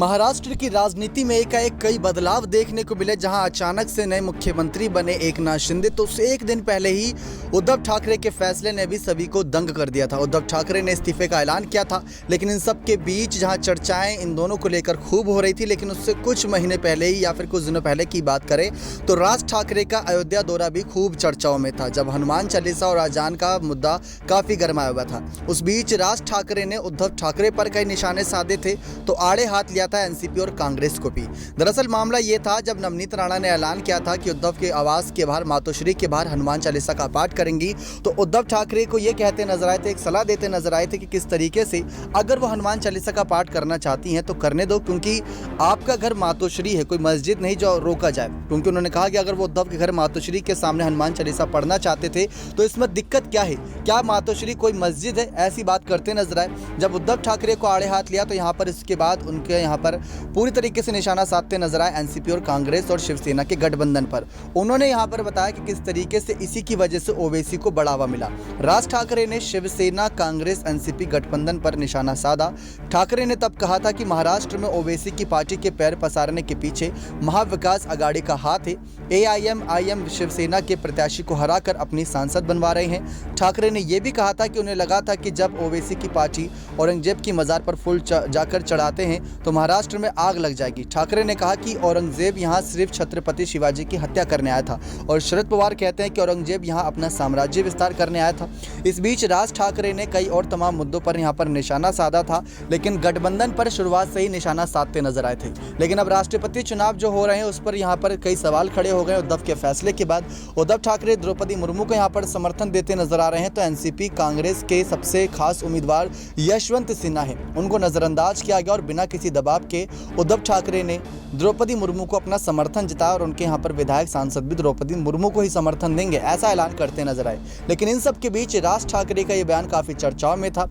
महाराष्ट्र की राजनीति में एकाएक कई बदलाव देखने को मिले, जहां अचानक से नए मुख्यमंत्री बने एकनाथ शिंदे। तो उससे एक दिन पहले ही उद्धव ठाकरे के फैसले ने भी सभी को दंग कर दिया था। उद्धव ठाकरे ने इस्तीफे का ऐलान किया था, लेकिन इन सब के बीच जहां चर्चाएं इन दोनों को लेकर खूब हो रही थी, लेकिन उससे कुछ महीने पहले ही या फिर कुछ दिनों पहले की बात करें तो राज ठाकरे का अयोध्या दौरा भी खूब चर्चाओं में था, जब हनुमान चालीसा और अजान का मुद्दा काफी गर्माया हुआ था। उस बीच राज ठाकरे ने उद्धव ठाकरे पर कई निशाने साधे थे, तो आड़े हाथ लिया था एनसीपी और कांग्रेस को भी। दरअसल मामला यह था, जब नवनीत राणा ने ऐलान किया था कि उद्धव के आवास के बाहर, मातोश्री के बाहर हनुमान चालीसा का पाठ करेंगी, तो उद्धव ठाकरे को यह कहते नजर आए थे, एक सलाह देते नजर आए थे कि किस तरीके से अगर वो हनुमान चालीसा का पाठ करना चाहती हैं तो करने दो, क्योंकि आपका घर मातोश्री है, कोई मस्जिद नहीं जो रोका जाए। क्योंकि उन्होंने कहा कि अगर वो उद्धव के घर मातोश्री के सामने हनुमान चालीसा पढ़ना चाहते थे तो इसमें दिक्कत क्या है, क्या मातोश्री कोई मस्जिद है, ऐसी बात करते नजर आए। जब उद्धव ठाकरे को आड़े हाथ लिया तो यहाँ पर इसके बाद उनके यहाँ पर पूरी तरीके से निशाना साधते नजर आए एनसीपी और कांग्रेस और शिवसेना के गठबंधन पर। उन्होंने यहाँ पर बताया कि किस तरीके से इसी की वजह से ओवैसी को बढ़ावा मिला। राज ठाकरे ने शिवसेना, कांग्रेस, एनसीपी गठबंधन पर निशाना साधा। ठाकरे ने तब कहा था कि महाराष्ट्र में ओवैसी की पार्टी के पैर पसारने के पीछे महाविकास अघाड़ी का हाथ है। एआईएमआईएम शिवसेना के प्रत्याशी को हराकर अपनी सांसद बनवा रहे हैं। ठाकरे ने यह भी कहा था कि उन्हें लगा था कि जब ओवैसी की पार्टी औरंगजेब की मजार पर फूल जाकर चढ़ाते हैं तो महाराष्ट्र में आग लग जाएगी। ठाकरे ने कहा कि औरंगजेब यहां सिर्फ छत्रपति शिवाजी की हत्या करने आया था और शरद पवार कहते हैं कि औरंगजेब यहां अपना साम्राज्य विस्तार करने आया था। इस बीच राज ठाकरे ने कई और तमाम मुद्दों पर यहां पर निशाना साधा था, लेकिन गठबंधन पर शुरुआत से ही निशाना साधते नजर आए थे। लेकिन अब राष्ट्रपति चुनाव जो हो रहे हैं उस पर यहां पर कई सवाल खड़े हो गए। उद्धव के फैसले के बाद उद्धव ठाकरे द्रौपदी मुर्मू को यहां पर समर्थन देते नजर आ रहे हैं, तो एनसीपी कांग्रेस के सबसे खास उम्मीदवार यशवंत सिन्हा है, उनको नजरअंदाज किया गया और बिना किसी दबाव के उद्धव ठाकरे ने द्रौपदी मुर्मू को अपना समर्थन जताया और उनके यहाँ पर विधायक सांसद भी द्रौपदी मुर्मू को ही समर्थन देंगे, ऐसा ऐलान करते नजर आए। लेकिन इन सब के बीच राज ठाकरे का यह बयान काफी चर्चाओं में था।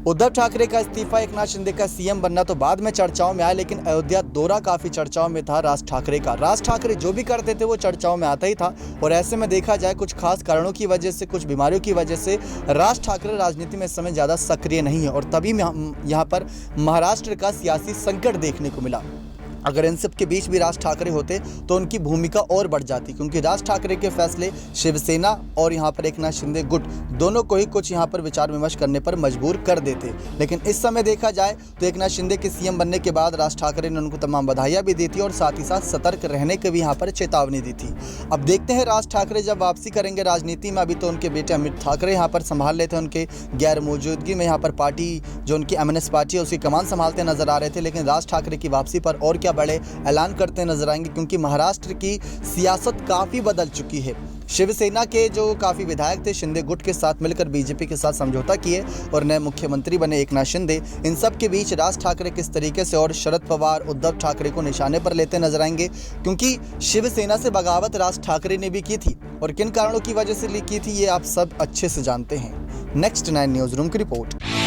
उद्धव ठाकरे का इस्तीफा, एकनाथ शिंदे का सीएम बनना तो बाद में चर्चाओं में आया, लेकिन अयोध्या दौरा काफी चर्चाओं में था राज ठाकरे का। राज ठाकरे जो भी करते थे वो चर्चाओं में आता ही था, और ऐसे में देखा जाए कुछ खास कारणों की वजह से, कुछ बीमारियों की वजह से राज ठाकरे राजनीति में इस समय ज़्यादा सक्रिय नहीं है, और तभी यहाँ पर महाराष्ट्र का सियासी संकट देखने को मिला। अगर इन सब के बीच भी राज ठाकरे होते तो उनकी भूमिका और बढ़ जाती, क्योंकि राज ठाकरे के फैसले शिवसेना और यहाँ पर एकनाथ शिंदे गुट दोनों को ही कुछ यहाँ पर विचार विमर्श करने पर मजबूर कर देते। लेकिन इस समय देखा जाए तो एकनाथ शिंदे के सीएम बनने के बाद राज ठाकरे ने उनको तमाम बधाइयाँ भी दी थी और साथ ही साथ सतर्क रहने की भी यहाँ पर चेतावनी दी थी। अब देखते हैं राज ठाकरे जब वापसी करेंगे राजनीति में। अभी तो उनके बेटे अमित ठाकरे यहाँ पर संभाल रहे थे, उनके गैर मौजूदगी में यहाँ पर पार्टी जो उनकी एमएनएस पार्टी है उसकी कमान संभालते नजर आ रहे थे। लेकिन राज ठाकरे की वापसी पर और बड़े ऐलान करते नजर आएंगे, क्योंकि महाराष्ट्र की सियासत काफी बदल चुकी है। शिवसेना के जो काफी विधायक थे शिंदे गुट के साथ मिलकर बीजेपी के साथ समझौता किए और नए मुख्यमंत्री बने एकनाथ शिंदे। इन सब के बीच राज ठाकरे किस तरीके से और शरद पवार, उद्धव ठाकरे को निशाने पर लेते नजर आएंगे, क्योंकि शिवसेना से बगावत राज ठाकरे ने भी की थी और किन कारणों की वजह से की थी ये आप सब अच्छे से जानते हैं। नेक्स्ट 9 न्यूज रूम की रिपोर्ट।